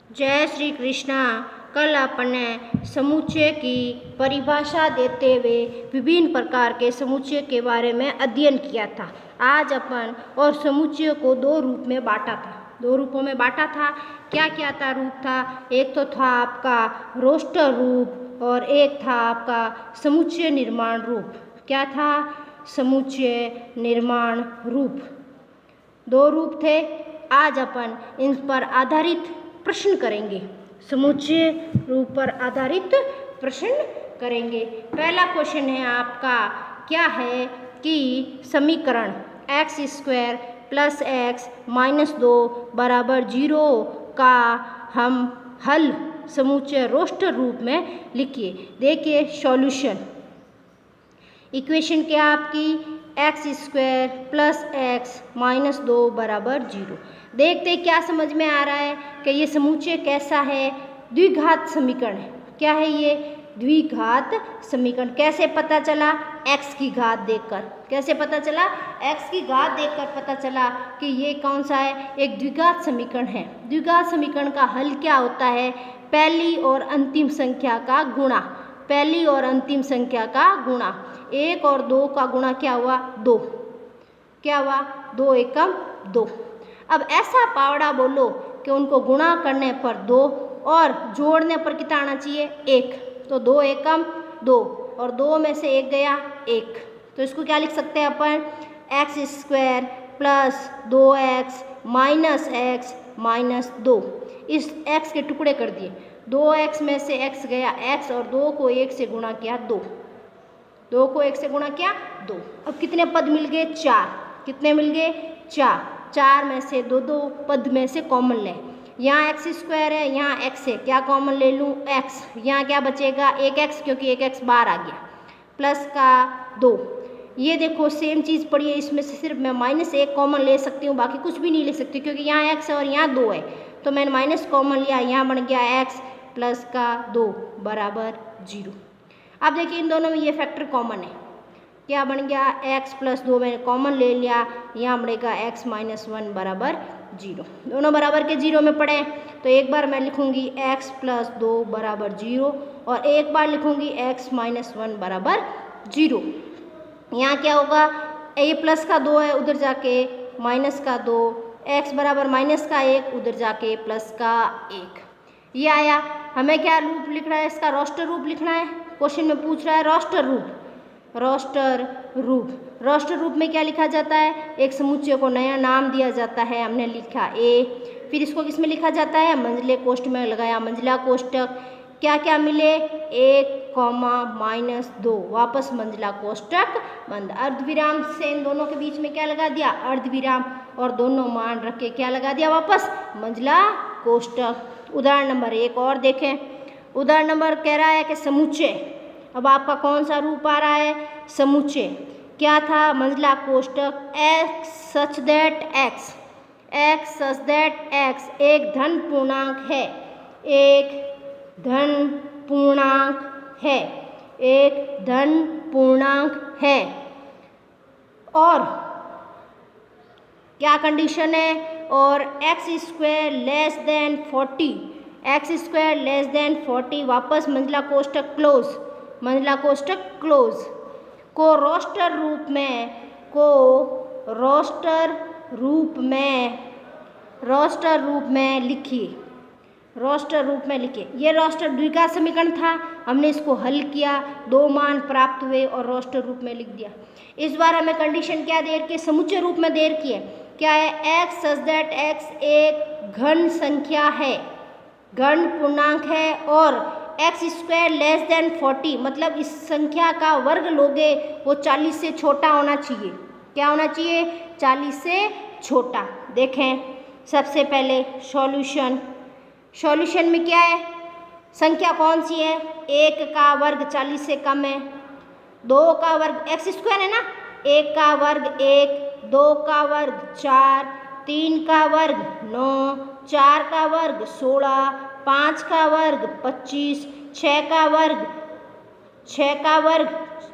जय श्री कृष्णा। कल आपने समुच्चय की परिभाषा देते हुए विभिन्न प्रकार के समुच्चय के बारे में अध्ययन किया था। आज अपन और समुच्चय को दो रूप में बांटा था, दो रूपों में बांटा था। क्या क्या था रूप था? एक तो था आपका रोस्टर रूप और एक था आपका समुच्चय निर्माण रूप। क्या था? समुच्चय निर्माण रूप। दो रूप थे। आज अपन इन पर आधारित प्रश्न करेंगे, समुच्चय रूप पर आधारित प्रश्न करेंगे। पहला क्वेश्चन है आपका, क्या है कि समीकरण x square plus x minus 2 बराबर 0 का हम हल समुच्चय रोस्टर रूप में लिखिए। देखिए सॉल्यूशन, इक्वेशन क्या आपकी x square plus x minus 2 बराबर 0। देखते क्या समझ में आ रहा है कि ये समुच्चय कैसा है? द्विघात समीकरण है। क्या है ये? द्विघात समीकरण। कैसे पता चला? एक्स की घात देखकर। कैसे पता चला? एक्स की घात देखकर पता चला कि ये कौन सा है? एक द्विघात समीकरण है। द्विघात समीकरण का हल क्या होता है? पहली और अंतिम संख्या का गुणा। पहली और अंतिम संख्या का गुणा। 1 और 2 का गुणा क्या हुआ? 2। क्या हुआ? 2 एकम 2। अब ऐसा पावड़ा बोलो कि उनको गुणा करने पर 2 और जोड़ने पर कितना आना चाहिए? 1। तो 2 एकम 2 और 2 में से 1 गया 1। तो इसको क्या लिख सकते हैं अपन? X square plus 2x minus x minus 2। इस x के टुकड़े कर दिए। 2x में से x गया x और 2 को 1 से गुणा किया 2। 2 को 1 से गुणा किया 2। अब कितने पद मिल गए? 4। कितने मिल गए? 4। 4 में से 2 2 पद में से कॉमन ले। यहाँ एक्स स्क्वायर है, यहाँ x है, क्या कॉमन ले लूँ? x। यहाँ क्या बचेगा? 1x, क्योंकि 1x बाहर आ गया, प्लस का 2। ये देखो सेम चीज़ पड़ी है, इसमें से सिर्फ मैं -1 कॉमन ले सकती हूँ, बाकी कुछ भी नहीं ले सकती, क्योंकि यहाँ x है और यहाँ 2 है। तो मैंने माइनस कॉमन लिया, यहाँ बन गया x प्लस का 2 बराबर 0। अब देखिए इन दोनों में ये फैक्टर कॉमन है। क्या बन गया? x प्लस 2 मैंने कॉमन ले लिया, यहाँ बढ़ेगा x माइनस 1 बराबर 0। दोनों बराबर के 0 में पड़े, तो एक बार मैं लिखूँगी x प्लस 2 बराबर 0 और एक बार लिखूँगी x माइनस 1 बराबर 0। यहाँ क्या होगा? a प्लस का 2 है, उधर जाके माइनस का 2, x बराबर माइनस का 1, उधर जाके प्लस का 1। ये आया। हमें क्या रूप लिखना है? इसका रोस्टर रूप लिखना है। क्वेश्चन में पूछ रहा है रोस्टर रूप। रोस्टर रूप, रोस्टर रूप में क्या लिखा जाता है? एक समुच्चय को नया नाम दिया जाता है। हमने लिखा a, फिर इसको किस में लिखा जाता है? मंझले कोष्ठक में लगाया, मंझला कोष्ठक। क्या क्या मिले? 1 माइनस 2, वापस मंझला कोष्ठक बंद। अर्धविराम से इन दोनों के बीच में क्या लगा दिया? अर्धविराम। और दोनों मान रख के क्या लगा दिया? वापस मंझला कोष्ठक। उदाहरण नंबर 1 और देखें। उदाहरण नंबर कह रहा है कि समुच्चय, अब आपका कौन सा रूप आ रहा है? समुच्चय। क्या था? मंझला कोष्ठक x सच दैट x एक धन पूर्णांक है, एक धन पूर्णांक है, एक धन पूर्णांक है। और क्या कंडीशन है? और x square less than 40, x square less than 40, वापस मंझला कोष्ठक क्लोज, मंझला कोष्ठक क्लोज। को रोस्टर रूप में, को रोस्टर रूप में, रोस्टर रूप में लिखिए, रोस्टर रूप में लिखिए। ये रोस्टर द्विघात समीकरण था, हमने इसको हल किया, 2 मान प्राप्त हुए और रोस्टर रूप में लिख दिया। इस बार हमें कंडीशन क्या दे रखी है? समुच्चय रूप में दे रखी है। क्या है? x सच दैट x एक घन संख्या है, घन पूर्णांक है, और एक्स स्क्वायर लेस देन 40, मतलब इस संख्या का वर्ग लोगे वो 40 से छोटा होना चाहिए। क्या होना चाहिए? 40 से छोटा। देखें सबसे पहले सॉल्यूशन, सॉल्यूशन में क्या है? संख्या कौन सी है? 1 का वर्ग 40 से कम है, 2 का वर्ग एक्स स्क्वायर है ना, 1 का वर्ग 1, 2 का वर्ग 4, 3 का वर्ग 9, 4 का वर्ग 16, 5 का वर्ग 25, 6 का वर्ग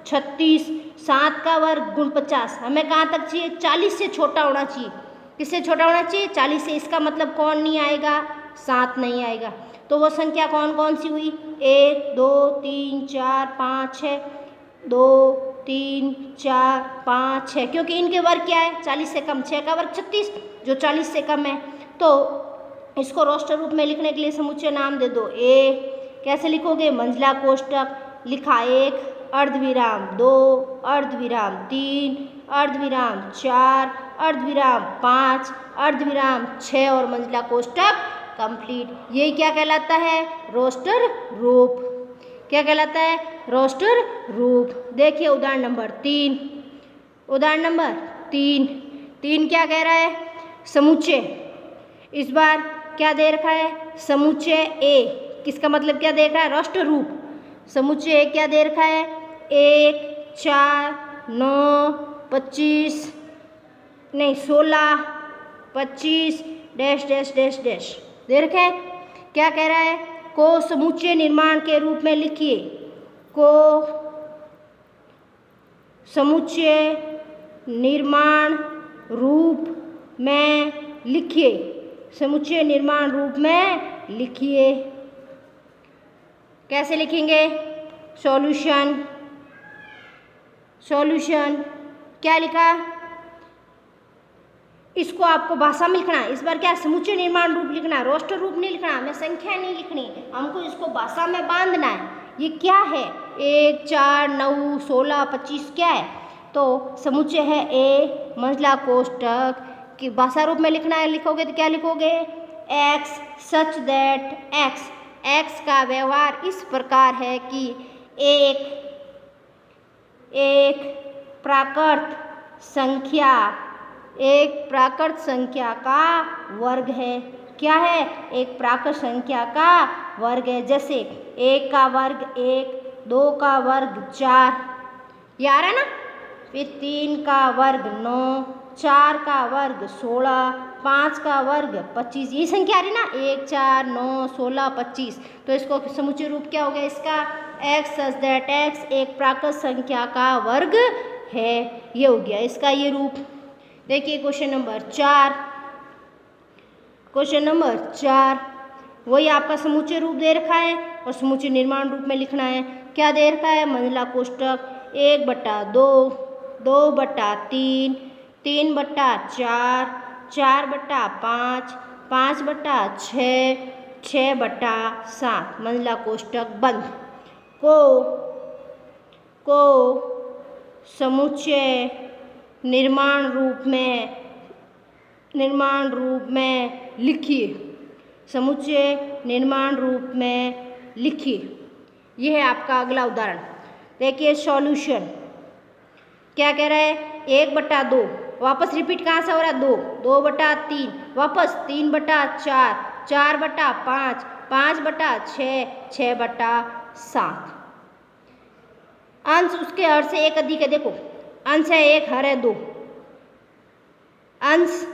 36, 7 का वर्ग गुण 50। हमें कहाँ तक चाहिए? 40 से छोटा होना चाहिए। किससे छोटा होना चाहिए? 40 से। इसका मतलब कौन नहीं आएगा? 7 नहीं आएगा। तो वो संख्या कौन कौन सी हुई? 1 2 3 4 5 6, 2 3 4 5 6, क्योंकि इनके वर्ग क्या है? 40 से कम। 6 का वर्ग 36, जो 40 से कम है। तो इसको रोस्टर रूप में लिखने के लिए समुच्चय नाम दे दो ए। कैसे लिखोगे? मंझला कोष्टक, लिखा 1 अर्धविराम 2 अर्धविराम 3 अर्धविराम 4 अर्धविराम 5 अर्धविराम 6 और मंझला कोष्टक कंप्लीट। ये क्या कहलाता है? रोस्टर रूप। क्या कहलाता है? रोस्टर रूप। देखिए उदाहरण नंबर 3। उदाहरण नंबर 3 क्या कह रहा है? समुच्चय। इस बार क्या दे रखा है? समुच्चय ए। किसका मतलब क्या दे रखा है? रोस्टर रूप। समुच्चय ए क्या दे रखा है? 1 4 9 25 नहीं 16 25 डैश डैश डैश डैश दे रखा है। क्या कह रहा है? को समुच्चय निर्माण के रूप में लिखिए। को समुच्चय निर्माण रूप में लिखिए। समुच्चय निर्माण रूप में लिखिए। कैसे लिखेंगे? सॉल्यूशन। सॉल्यूशन क्या लिखा? इसको आपको भाषा में लिखना है। इस बार क्या समुच्चय निर्माण रूप लिखना है, रोस्टर रूप नहीं लिखना, हमें संख्या नहीं लिखनी, हमको इसको भाषा में बांधना है। ये क्या है? 1 4 9 16 25 क्या है? तो समुच्चय है ए, मंझला कोष्टक की भाषा रूप में लिखना है। लिखोगे तो क्या लिखोगे? एक्स सच दैट एक्स का व्यवहार इस प्रकार है कि एक प्राकृत संख्या का वर्ग है। क्या है? एक प्राकृत संख्या का वर्ग है। जैसे 1 का वर्ग 1, 2 का वर्ग 4, ये आ रहा है ना? फिर 3 का वर्ग 9, 4 का वर्ग 16, 5 का वर्ग 25, ये संख्या आ रही ना? 1 4 9 16 25। तो इसको समुच्चय रूप क्या हो गया इसका? एक्स सच दैट एक्स एक प्राकृत संख्या का वर्ग है। ये हो गया इसका ये रूप। देखिए क्वेश्चन नंबर 4। क्वेश्चन नंबर 4 वही आपका समुच्चय रूप दे रखा है और समुच्चय निर्माण रूप में लिखना है। क्या दे रखा है? मंझला कोष्टक 1/2, 2/3, 3/4, 4/5, 5/6, 6/7, मंझला कोष्टक बंद। को समुच्चय निर्माण रूप में लिखिए। समुच्चय निर्माण रूप में लिखिए। यह है आपका अगला उदाहरण। देखिए सॉल्यूशन क्या कह रहा है? 1/2, वापस रिपीट कहाँ से हो रहा है? 2, 2/3, वापस 3/4, 4/5, 5/6, 6/7। अंश उसके हर से एक अधिक है। देखो अंश है 1, हर है 2। अंश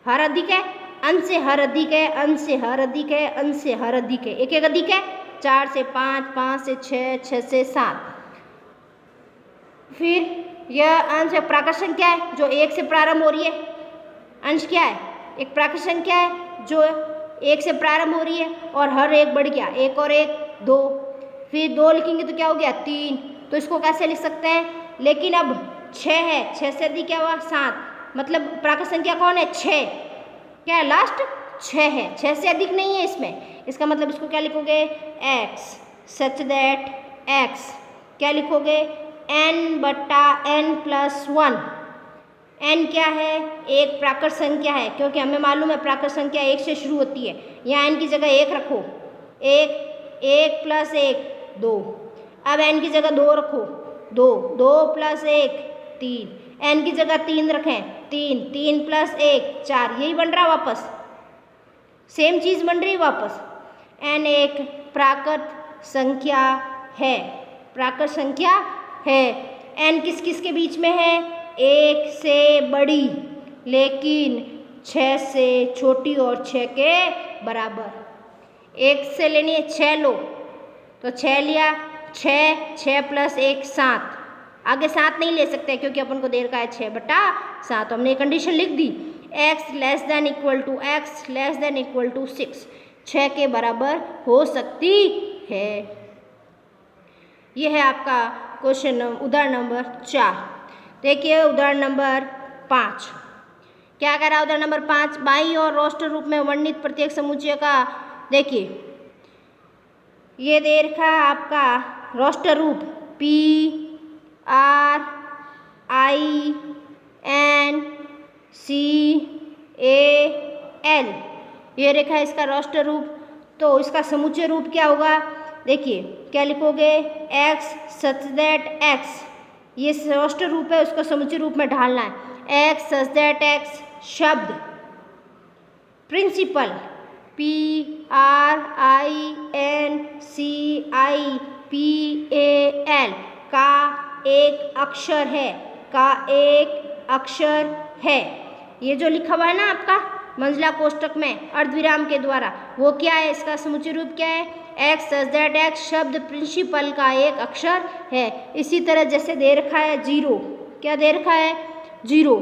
हर अधिक है, अंश से हर अधिक है, अंश से हर अधिक है, अंश से हर अधिक है। एक एक अधिक है। 4 से 5, 5 से 6, 6 से 7। फिर यह अंश प्राकृत संख्या है जो 1 से प्रारंभ हो रही है। अंश क्या है? एक प्राकृत संख्या है जो 1 से प्रारंभ हो रही है और हर एक बढ़ गया, 1 और 1 2। फिर 2 लिखेंगे तो क्या हो गया? 3। तो इसको कैसे लिख सकते हैं? लेकिन अब 6 है, 6 से अधिक क्या हुआ? 7। मतलब प्राकृत संख्या कौन है? 6। क्या है? लास्ट 6 है, 6 से अधिक नहीं है इसमें। इसका मतलब इसको क्या लिखोगे? एक्स सच दैट एक्स क्या लिखोगे? n/n+1। n क्या है? एक प्राकृत संख्या है, क्योंकि हमें मालूम है प्राकृत संख्या 1 से शुरू होती है। यहाँ n की जगह 1 रखो। 1 + 1 2। अब n की जगह 2 रखो। 2 + 1 3। n की जगह 3 रखें। 3 + 1 4। यही बन रहा वापस, सेम चीज़ बन रही वापस। n एक प्राकृत संख्या है। प्राकृत संख्या है। n किस किस के बीच में है? 1 से बड़ी लेकिन 6 से छोटी और 6 के बराबर। 1 से लेनी है 6 लो तो 6 लिया। 6 + 1 7। आगे 7 नहीं ले सकते क्योंकि अपन को दे रखा है 6/7। तो हमने कंडीशन लिख दी। X less than equal to 6, 6 के बराबर हो सकती है। यह है आपका क्वेश्चन उदाहरण नंबर 4। देखिए उदाहरण नंबर 5 क्या कह रहा है। उदाहरण नंबर 5, बाईं और रोस्टर रूप में वर्णित प्रत्येक समुच्चय का, देखिए ये दे रखा है आपका रोस्टर रूप P R I N C A L, ये रेखा है इसका रोस्टर रूप। तो इसका समुच्चय रूप क्या होगा, देखिए क्या लिखोगे, x सच दैट x, ये रोस्टर रूप है उसको समुच्चय रूप में ढालना है। x सच दैट x शब्द principal P R I N C I P A L का एक अक्षर है, ये जो लिखा हुआ है ना आपका मंझला कोष्टक में अर्धविराम के द्वारा, वो क्या है, इसका समुच्चय रूप क्या है, एक्स सच दैट एक्स शब्द प्रिंसिपल का एक अक्षर है। इसी तरह जैसे दे रखा है 0, क्या दे रखा है 0,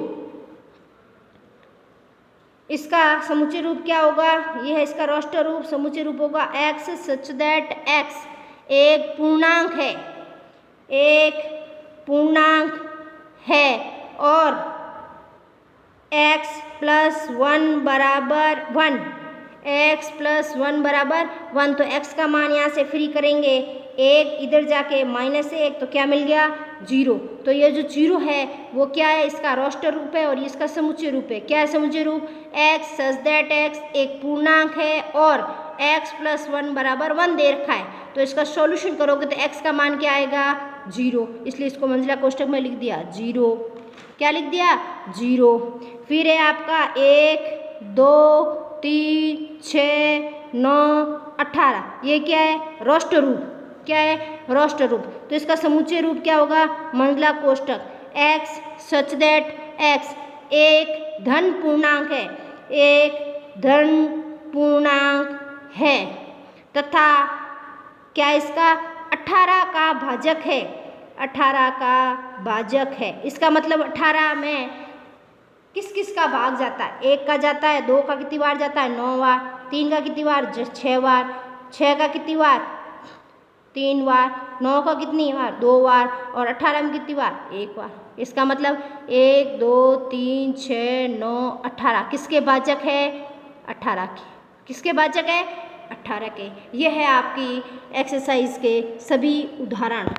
इसका समुच्चय रूप क्या होगा, यह है इसका रोस्टर रूप। समुच्चय रूप होगा एक्स सच दैट एक्स एक पूर्णांक है और x प्लस 1 बराबर 1, x प्लस 1 बराबर 1, तो x का मान यहाँ से फ्री करेंगे, एक इधर जाके -1, तो क्या मिल गया 0। तो ये जो 0 है वो क्या है, इसका रोस्टर रूप है और ये इसका समुच्चय रूप है। क्या है समुच्चय रूप, x सच दैट x एक पूर्णांक है और x प्लस 1 बराबर 1 दे रखा है। तो इसका सॉल्यूशन करोगे तो x का मान क्या आएगा 0, इसलिए इसको मंझला कोष्टक में लिख दिया 0। क्या लिख दिया 0। फिर है आपका 1 2 3 6 9 18, ये क्या है रोस्टर रूप, क्या है रोस्टर रूप। तो इसका समुच्चय रूप क्या होगा, मंझला कोष्टक x सच दैट x एक धन पूर्णांक है तथा क्या इसका 18 का भाजक है। इसका मतलब 18 में किस किस का भाग जाता है, 1 का जाता है, 2 का कितनी बार जाता है 9 बार, 3 का कितनी बार 6 बार, 6 का कितनी बार 3 बार, 9 का कितनी बार 2 बार और 18 में कितनी बार 1 बार। इसका मतलब 1 2 3 6 9 18 किसके भाजक है 18 के, किसके भाजक है 18 के। यह है आपकी एक्सरसाइज के सभी उदाहरण।